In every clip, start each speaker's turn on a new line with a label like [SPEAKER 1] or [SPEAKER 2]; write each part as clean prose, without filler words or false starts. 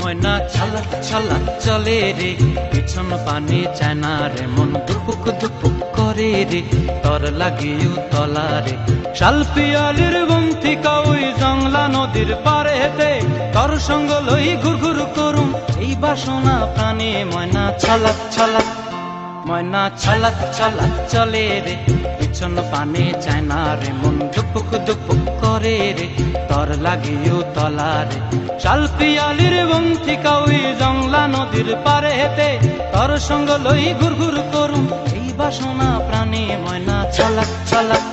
[SPEAKER 1] ময়না ছলক ছলক চলে রে, পিছন পানে চায় না রে, মন দুপুক দুপুক করে রে, তর লাগিও তলা রে। শালপিয়ালির বন্থিকা ওই জংলা নদীর পারে হেতে, তর সঙ্গ লই ঘুর ঘুর করুম এই বাসনা প্রাণে। ময়না ছলক ছলক, ময়না ছলক ছলক চলে রে, পিছন পানে চায় না রে, মন দুপুক দুপুক করে রে, তর লাগিও তলা রে। শালপিয়ালির বন্থিকা ওই জংলা নদীর পারে হেতে, তর সঙ্গ লই ঘুর ঘুর করুম এই বাসনা প্রাণে। ময়না ছলক ছলক।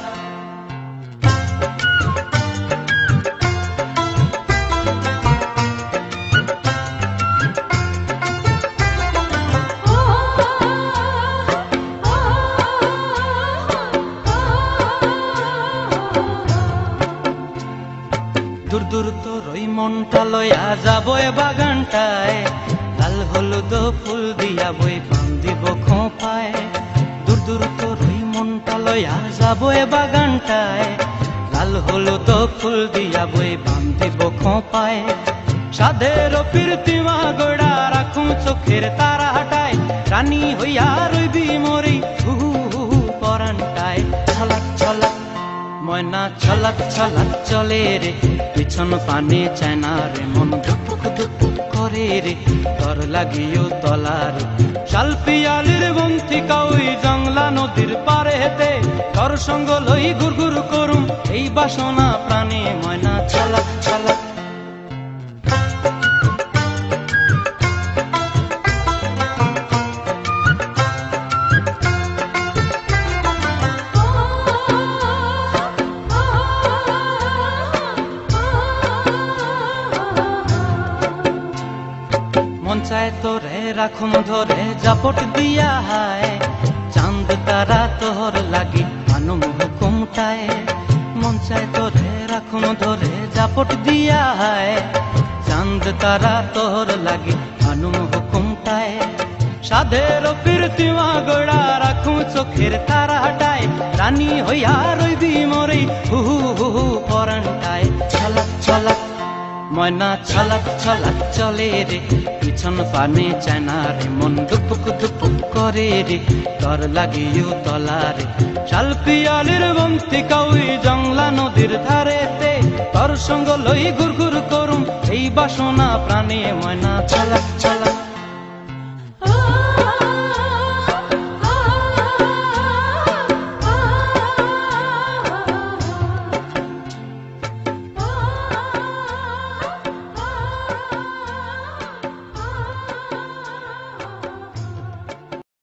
[SPEAKER 1] দূর দূর তোর ওই মনটা লয়া যাবো এ বাগানটায়, লাল হলুদ ফুল দিয়া বই বান্ধিব খোঁপায়। দূর দূর তোর ওই মনটা লয়া যাবো এ বাগানটায়, লাল হলুদ ফুল দিয়া বই বান্ধিব খোঁপায়। সাধের প্রীতিমা গোড়া রাখুম চোখের তারা হাটায়, রানী হইয়া রইবি মরি হু হু পরানটায়। ছলক ছলক, ময়না ছলক ছলক চলে রে, পিছন পানে চায় না রে, মন ধুপুক ধুপুক করে রে, তর লাগিও তলা রে। শালপিয়ালির বন্থিকা ওই জংলা নদীর পারে হেতে, তর সঙ্গ লই ঘুর ঘুর করুম এই বাসনা প্রাণে। ময়না ছলক ছলক। মন চায় তোরে রাখুম ধরে জাপট দিয়া হায়, চাঁদ তারা তোর লাগি আনুম হুকুমটায়। মন চায় তোরে রাখুম ধরে জাপট দিয়া হায়, চাঁদ তারা তোর লাগি আনুম হুকুমটায়। সাধের প্রীতিমা গোড়া রাখুম চোখের তারা হাটায়, রানী হইয়া রইবি মরি হু হু পরানটায়। ছলক ছলক, ময়না ছলক ছলক চলে রে, পিছন পানে চায় না রে, মন দুপুক দুপুক করে রে, তর লাগিও তলা রে। শালপিয়ালির বন্থিকা ওই জংলা নদীর ধারেতে, তর সঙ্গ লই ঘুর ঘুর করুম এই বাসনা প্রাণে। ময়না ছলক ছলক।